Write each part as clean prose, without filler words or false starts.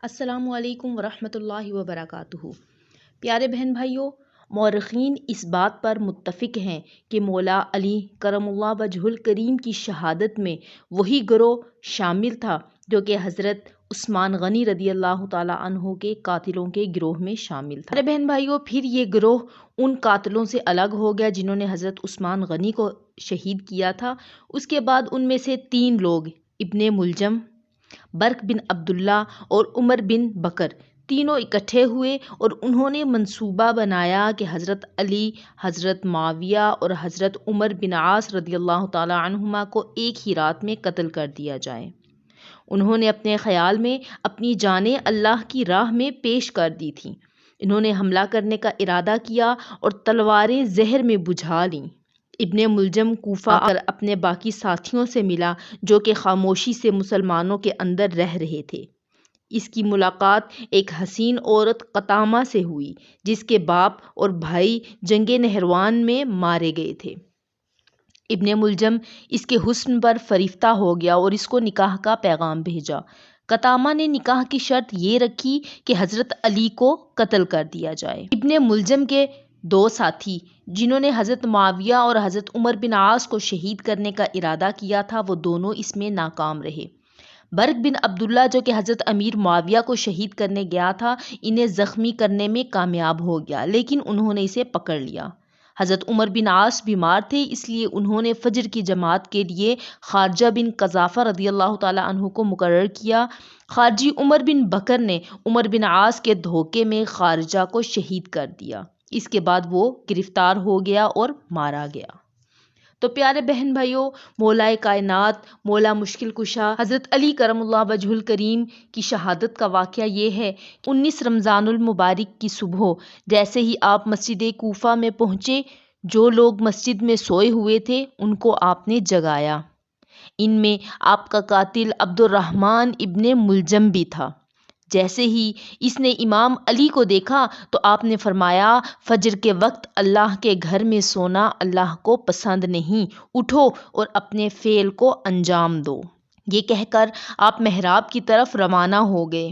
السلام علیکم ورحمۃ اللہ وبرکاتہ۔ پیارے بہن بھائیوں، مورخین اس بات پر متفق ہیں کہ مولا علی کرم اللہ وجہہ الکریم کی شہادت میں وہی گروہ شامل تھا جو کہ حضرت عثمان غنی رضی اللہ تعالیٰ عنہ کے قاتلوں کے گروہ میں شامل تھا۔ پیارے بہن بھائیوں، پھر یہ گروہ ان قاتلوں سے الگ ہو گیا جنہوں نے حضرت عثمان غنی کو شہید کیا تھا۔ اس کے بعد ان میں سے 3 لوگ ابن ملجم، برق بن عبداللہ اور عمر بن بکر تینوں اکٹھے ہوئے اور انہوں نے منصوبہ بنایا کہ حضرت علی، حضرت معاویہ اور حضرت عمر بن عاص رضی اللہ تعالیٰ عنہما کو ایک ہی رات میں قتل کر دیا جائے۔ انہوں نے اپنے خیال میں اپنی جانیں اللہ کی راہ میں پیش کر دی تھیں۔ انہوں نے حملہ کرنے کا ارادہ کیا اور تلواریں زہر میں بجھا لیں۔ ابن ملجم کوفہ آ کر اپنے باقی ساتھیوں سے ملا جو کہ خاموشی سے مسلمانوں کے اندر رہ رہے تھے۔ اس کی ملاقات ایک حسین عورت قطامہ سے ہوئی جس کے باپ اور بھائی جنگ نہروان میں مارے گئے تھے۔ ابن ملجم اس کے حسن پر فریفتہ ہو گیا اور اس کو نکاح کا پیغام بھیجا۔ قطامہ نے نکاح کی شرط یہ رکھی کہ حضرت علی کو قتل کر دیا جائے۔ ابن ملجم کے 2 ساتھی جنہوں نے حضرت معاویہ اور حضرت عمر بن عاص کو شہید کرنے کا ارادہ کیا تھا وہ دونوں اس میں ناکام رہے۔ برق بن عبداللہ جو کہ حضرت امیر معاویہ کو شہید کرنے گیا تھا انہیں زخمی کرنے میں کامیاب ہو گیا لیکن انہوں نے اسے پکڑ لیا۔ حضرت عمر بن عاص بیمار تھے اس لیے انہوں نے فجر کی جماعت کے لیے خارجہ بن قذافہ رضی اللہ تعالیٰ عنہ کو مقرر کیا۔ خارجی عمر بن بکر نے عمر بن عاص کے دھوکے میں خارجہ کو شہید کر دیا۔ اس کے بعد وہ گرفتار ہو گیا اور مارا گیا۔ تو پیارے بہن بھائیوں، مولا کائنات، مولا مشکل کشا حضرت علی کرم اللہ وجہہ الکریم کی شہادت کا واقعہ یہ ہے کہ 19 رمضان المبارک کی صبح جیسے ہی آپ مسجد کوفہ میں پہنچے، جو لوگ مسجد میں سوئے ہوئے تھے ان کو آپ نے جگایا۔ ان میں آپ کا قاتل عبد الرحمن ابن ملجم بھی تھا۔ جیسے ہی اس نے امام علی کو دیکھا تو آپ نے فرمایا، فجر کے وقت اللہ کے گھر میں سونا اللہ کو پسند نہیں، اٹھو اور اپنے فعل کو انجام دو۔ یہ کہہ کر آپ محراب کی طرف روانہ ہو گئے،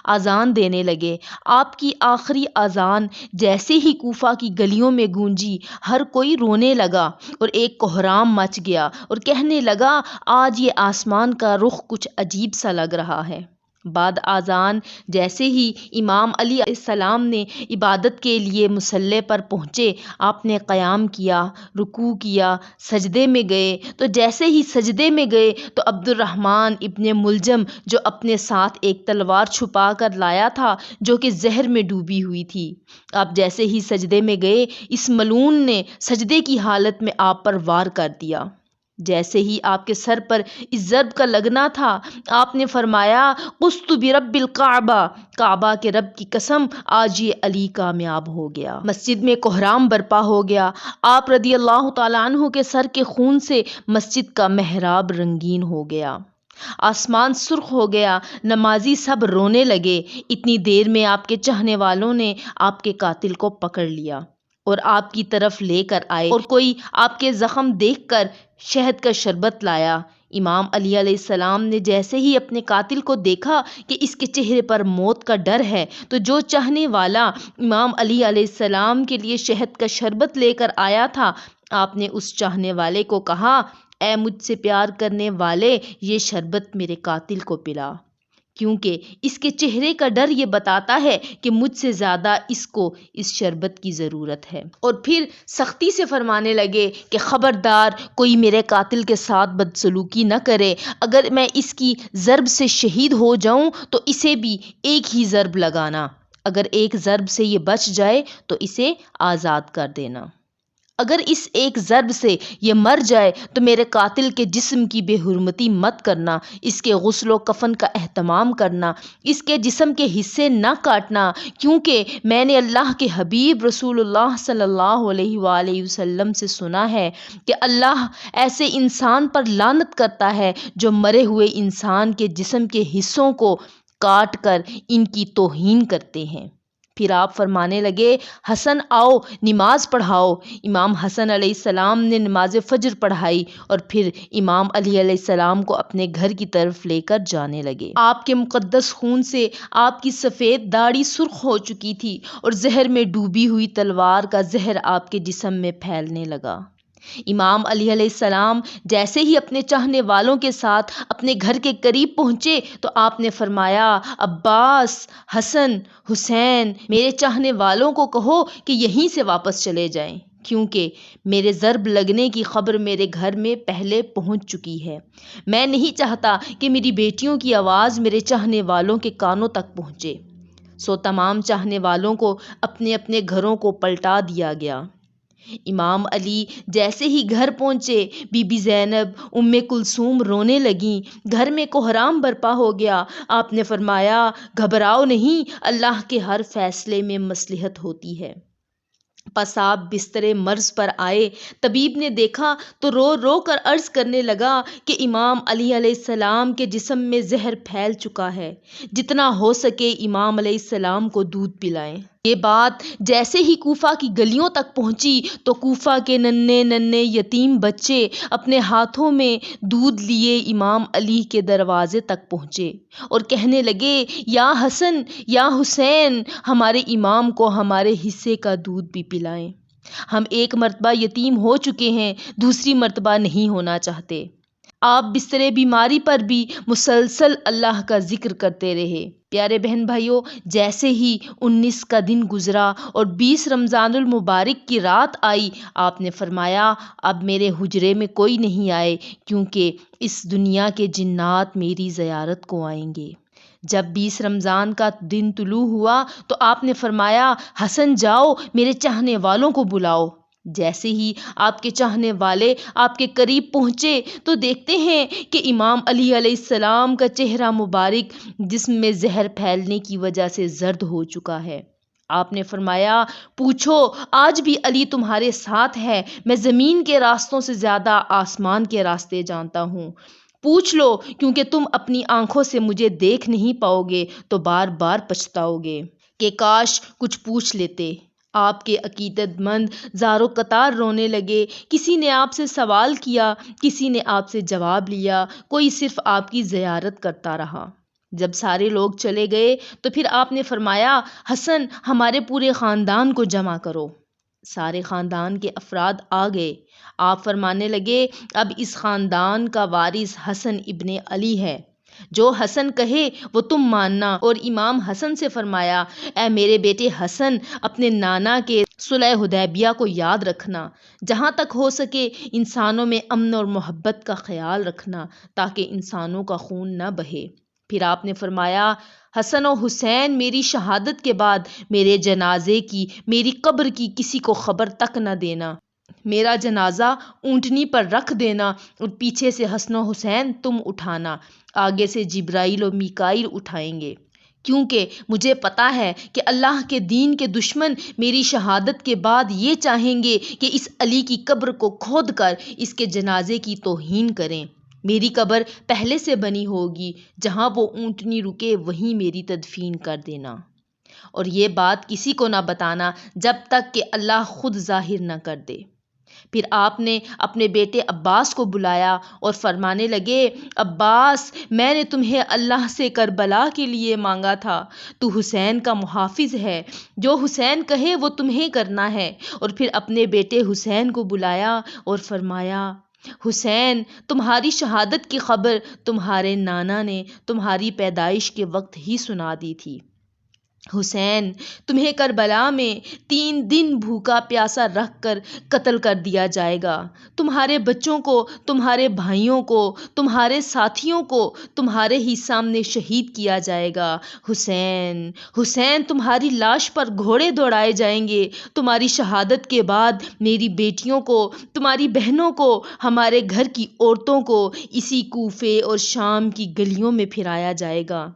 اذان دینے لگے۔ آپ کی آخری اذان جیسے ہی کوفہ کی گلیوں میں گونجی، ہر کوئی رونے لگا اور ایک کہرام مچ گیا اور کہنے لگا، آج یہ آسمان کا رخ کچھ عجیب سا لگ رہا ہے۔ بعد اذان جیسے ہی امام علی علیہ السلام نے عبادت کے لیے مصلی پر پہنچے، آپ نے قیام کیا، رکوع کیا، سجدے میں گئے۔ تو جیسے ہی سجدے میں گئے تو عبد الرحمن ابن ملجم جو اپنے ساتھ ایک تلوار چھپا کر لایا تھا جو کہ زہر میں ڈوبی ہوئی تھی، آپ جیسے ہی سجدے میں گئے اس ملعون نے سجدے کی حالت میں آپ پر وار کر دیا۔ جیسے ہی آپ کے سر پر اس ضرب کا لگنا تھا آپ نے فرمایا، قسط برب الکعبہ، کعبہ کے رب کی قسم آج یہ علی کامیاب ہو گیا۔ مسجد میں کوہرام برپا ہو گیا۔ آپ رضی اللہ تعالیٰ عنہ کے سر کے خون سے مسجد کا محراب رنگین ہو گیا، آسمان سرخ ہو گیا، نمازی سب رونے لگے۔ اتنی دیر میں آپ کے چاہنے والوں نے آپ کے قاتل کو پکڑ لیا اور آپ کی طرف لے کر آئے اور کوئی آپ کے زخم دیکھ کر شہد کا شربت لایا۔ امام علی علیہ السلام نے جیسے ہی اپنے قاتل کو دیکھا کہ اس کے چہرے پر موت کا ڈر ہے تو جو چاہنے والا امام علی علیہ السلام کے لیے شہد کا شربت لے کر آیا تھا، آپ نے اس چاہنے والے کو کہا، اے مجھ سے پیار کرنے والے، یہ شربت میرے قاتل کو پلا، کیونکہ اس کے چہرے کا ڈر یہ بتاتا ہے کہ مجھ سے زیادہ اس کو اس شربت کی ضرورت ہے۔ اور پھر سختی سے فرمانے لگے کہ خبردار کوئی میرے قاتل کے ساتھ بدسلوکی نہ کرے، اگر میں اس کی ضرب سے شہید ہو جاؤں تو اسے بھی ایک ہی ضرب لگانا، اگر ایک ضرب سے یہ بچ جائے تو اسے آزاد کر دینا، اگر اس ایک ضرب سے یہ مر جائے تو میرے قاتل کے جسم کی بے حرمتی مت کرنا، اس کے غسل و کفن کا اہتمام کرنا، اس کے جسم کے حصے نہ کاٹنا، کیونکہ میں نے اللہ کے حبیب رسول اللہ صلی اللہ علیہ وآلہ وسلم سے سنا ہے کہ اللہ ایسے انسان پر لعنت کرتا ہے جو مرے ہوئے انسان کے جسم کے حصوں کو کاٹ کر ان کی توہین کرتے ہیں۔ پھر آپ فرمانے لگے حسن آؤ نماز پڑھاؤ۔ امام حسن علیہ السلام نے نماز فجر پڑھائی اور پھر امام علی علیہ السلام کو اپنے گھر کی طرف لے کر جانے لگے۔ آپ کے مقدس خون سے آپ کی سفید داڑھی سرخ ہو چکی تھی اور زہر میں ڈوبی ہوئی تلوار کا زہر آپ کے جسم میں پھیلنے لگا۔ امام علی علیہ السلام جیسے ہی اپنے چاہنے والوں کے ساتھ اپنے گھر کے قریب پہنچے تو آپ نے فرمایا عباس، حسن، حسین، میرے چاہنے والوں کو کہو کہ یہیں سے واپس چلے جائیں، کیونکہ میرے ضرب لگنے کی خبر میرے گھر میں پہلے پہنچ چکی ہے۔ میں نہیں چاہتا کہ میری بیٹیوں کی آواز میرے چاہنے والوں کے کانوں تک پہنچے۔ سو تمام چاہنے والوں کو اپنے اپنے گھروں کو پلٹا دیا گیا۔ امام علی جیسے ہی گھر پہنچے، بی بی زینب، ام کلثوم رونے لگیں، گھر میں کوہرام برپا ہو گیا۔ آپ نے فرمایا گھبراؤ نہیں، اللہ کے ہر فیصلے میں مصلحت ہوتی ہے۔ پس آپ بستر مرض پر آئے، طبیب نے دیکھا تو رو رو کر عرض کرنے لگا کہ امام علی علیہ السلام کے جسم میں زہر پھیل چکا ہے، جتنا ہو سکے امام علیہ السلام کو دودھ پلائیں۔ یہ بات جیسے ہی کوفہ کی گلیوں تک پہنچی تو کوفہ کے ننھے ننھے یتیم بچے اپنے ہاتھوں میں دودھ لیے امام علی کے دروازے تک پہنچے اور کہنے لگے یا حسن یا حسین، ہمارے امام کو ہمارے حصے کا دودھ بھی پلائیں۔ ہم ایک مرتبہ یتیم ہو چکے ہیں، دوسری مرتبہ نہیں ہونا چاہتے۔ آپ بستر بیماری پر بھی مسلسل اللہ کا ذکر کرتے رہے۔ پیارے بہن بھائیوں، جیسے ہی 19 کا دن گزرا اور 20 رمضان المبارک کی رات آئی، آپ نے فرمایا اب میرے حجرے میں کوئی نہیں آئے، کیونکہ اس دنیا کے جنات میری زیارت کو آئیں گے۔ جب 20 رمضان کا دن طلوع ہوا تو آپ نے فرمایا حسن جاؤ میرے چاہنے والوں کو بلاؤ۔ جیسے ہی آپ کے چاہنے والے آپ کے قریب پہنچے تو دیکھتے ہیں کہ امام علی علیہ السلام کا چہرہ مبارک جسم میں زہر پھیلنے کی وجہ سے زرد ہو چکا ہے۔ آپ نے فرمایا پوچھو آج بھی علی تمہارے ساتھ ہے؟ میں زمین کے راستوں سے زیادہ آسمان کے راستے جانتا ہوں۔ پوچھ لو، کیونکہ تم اپنی آنکھوں سے مجھے دیکھ نہیں پاؤ گے تو بار بار پچھتاؤ گے کہ کاش کچھ پوچھ لیتے۔ آپ کے عقیدت مند زارو قطار رونے لگے۔ کسی نے آپ سے سوال کیا، کسی نے آپ سے جواب لیا، کوئی صرف آپ کی زیارت کرتا رہا۔ جب سارے لوگ چلے گئے تو پھر آپ نے فرمایا حسن ہمارے پورے خاندان کو جمع کرو۔ سارے خاندان کے افراد آ گئے۔ آپ فرمانے لگے اب اس خاندان کا وارث حسن ابن علی ہے، جو حسن کہے وہ تم ماننا۔ اور امام حسن سے فرمایا اے میرے بیٹے حسن، اپنے نانا کے صلح حدیبیہ کو یاد رکھنا، جہاں تک ہو سکے انسانوں میں امن اور محبت کا خیال رکھنا تاکہ انسانوں کا خون نہ بہے۔ پھر آپ نے فرمایا حسن و حسین میری شہادت کے بعد میرے جنازے کی، میری قبر کی کسی کو خبر تک نہ دینا۔ میرا جنازہ اونٹنی پر رکھ دینا اور پیچھے سے حسن و حسین تم اٹھانا، آگے سے جبرائیل و میکائیل اٹھائیں گے، کیونکہ مجھے پتا ہے کہ اللہ کے دین کے دشمن میری شہادت کے بعد یہ چاہیں گے کہ اس علی کی قبر کو کھود کر اس کے جنازے کی توہین کریں۔ میری قبر پہلے سے بنی ہوگی، جہاں وہ اونٹنی رکے وہیں میری تدفین کر دینا، اور یہ بات کسی کو نہ بتانا جب تک کہ اللہ خود ظاہر نہ کر دے۔ پھر آپ نے اپنے بیٹے عباس کو بلایا اور فرمانے لگے عباس، میں نے تمہیں اللہ سے کربلا کے لیے مانگا تھا، تو حسین کا محافظ ہے، جو حسین کہے وہ تمہیں کرنا ہے۔ اور پھر اپنے بیٹے حسین کو بلایا اور فرمایا حسین، تمہاری شہادت کی خبر تمہارے نانا نے تمہاری پیدائش کے وقت ہی سنا دی تھی۔ حسین، تمہیں کربلا میں 3 دن بھوکا پیاسا رکھ کر قتل کر دیا جائے گا، تمہارے بچوں کو، تمہارے بھائیوں کو، تمہارے ساتھیوں کو تمہارے ہی سامنے شہید کیا جائے گا۔ حسین، حسین، تمہاری لاش پر گھوڑے دوڑائے جائیں گے۔ تمہاری شہادت کے بعد میری بیٹیوں کو، تمہاری بہنوں کو، ہمارے گھر کی عورتوں کو اسی کوفے اور شام کی گلیوں میں پھرایا جائے گا۔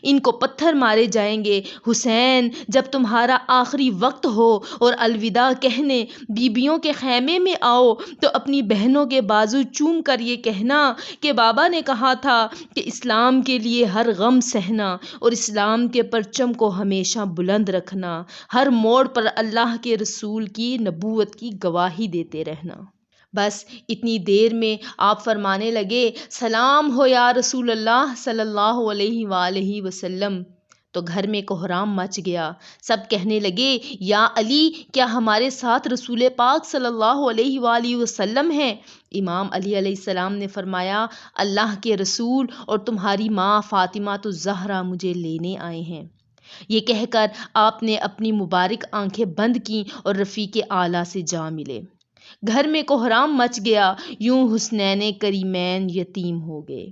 ان کو پتھر مارے جائیں گے۔ حسین، جب تمہارا آخری وقت ہو اور الوداع کہنے بیبیوں کے خیمے میں آؤ تو اپنی بہنوں کے بازو چوم کر یہ کہنا کہ بابا نے کہا تھا کہ اسلام کے لیے ہر غم سہنا اور اسلام کے پرچم کو ہمیشہ بلند رکھنا، ہر موڑ پر اللہ کے رسول کی نبوت کی گواہی دیتے رہنا۔ بس اتنی دیر میں آپ فرمانے لگے، سلام ہو یا رسول اللہ صلی اللہ علیہ وآلہ وسلم۔ تو گھر میں کوہرام مچ گیا۔ سب کہنے لگے، یا علی، کیا ہمارے ساتھ رسول پاک صلی اللہ علیہ وآلہ وسلم ہیں؟ امام علی علیہ السلام نے فرمایا، اللہ کے رسول اور تمہاری ماں فاطمہ الزہرا مجھے لینے آئے ہیں۔ یہ کہہ کر آپ نے اپنی مبارک آنکھیں بند کیں اور رفیق اعلیٰ سے جا ملے۔ گھر میں کوہرام مچ گیا، یوں حسنین کریمین یتیم ہو گئے۔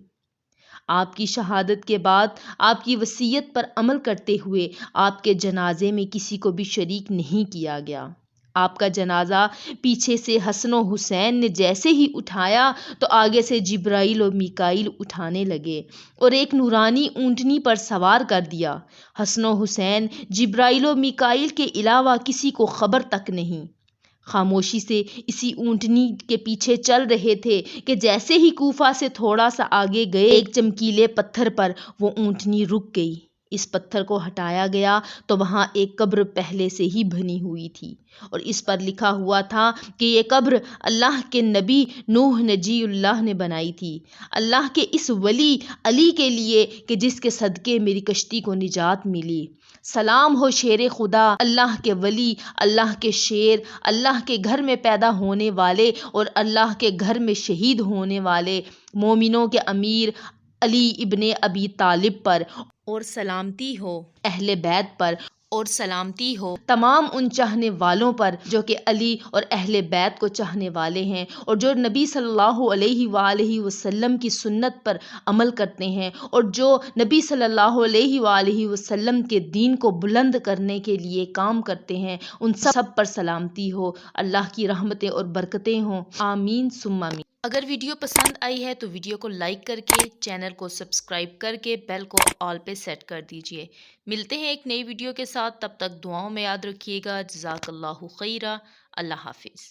آپ کی شہادت کے بعد آپ کی وصیت پر عمل کرتے ہوئے آپ کے جنازے میں کسی کو بھی شریک نہیں کیا گیا۔ آپ کا جنازہ پیچھے سے حسن و حسین نے جیسے ہی اٹھایا تو آگے سے جبرائیل و میکائیل اٹھانے لگے اور ایک نورانی اونٹنی پر سوار کر دیا۔ حسن و حسین جبرائیل و میکائیل کے علاوہ کسی کو خبر تک نہیں، خاموشی سے اسی اونٹنی کے پیچھے چل رہے تھے کہ جیسے ہی کوفہ سے تھوڑا سا آگے گئے، ایک چمکیلے پتھر پر وہ اونٹنی رک گئی۔ اس پتھر کو ہٹایا گیا تو وہاں ایک قبر پہلے سے ہی بنی ہوئی تھی اور اس پر لکھا ہوا تھا کہ یہ قبر اللہ کے نبی نوح نجی اللہ نے بنائی تھی، اللہ کے اس ولی علی کے لیے کہ جس کے صدقے میری کشتی کو نجات ملی۔ سلام ہو شیر خدا، اللہ کے ولی، اللہ کے شیر، اللہ کے گھر میں پیدا ہونے والے اور اللہ کے گھر میں شہید ہونے والے مومنوں کے امیر علی ابن ابی طالب پر، اور سلامتی ہو اہل بیت پر، اور سلامتی ہو تمام ان چاہنے والوں پر جو کہ علی اور اہل بیت کو چاہنے والے ہیں اور جو نبی صلی اللہ علیہ وآلہ وسلم کی سنت پر عمل کرتے ہیں اور جو نبی صلی اللہ علیہ وآلہ وسلم کے دین کو بلند کرنے کے لیے کام کرتے ہیں، ان سب پر سلامتی ہو، اللہ کی رحمتیں اور برکتیں ہوں، آمین ثم آمین۔ اگر ویڈیو پسند آئی ہے تو ویڈیو کو لائک کر کے، چینل کو سبسکرائب کر کے بیل کو آل پہ سیٹ کر دیجئے۔ ملتے ہیں ایک نئی ویڈیو کے ساتھ، تب تک دعاؤں میں یاد رکھیے گا۔ جزاک اللہ خیرہ۔ اللہ حافظ۔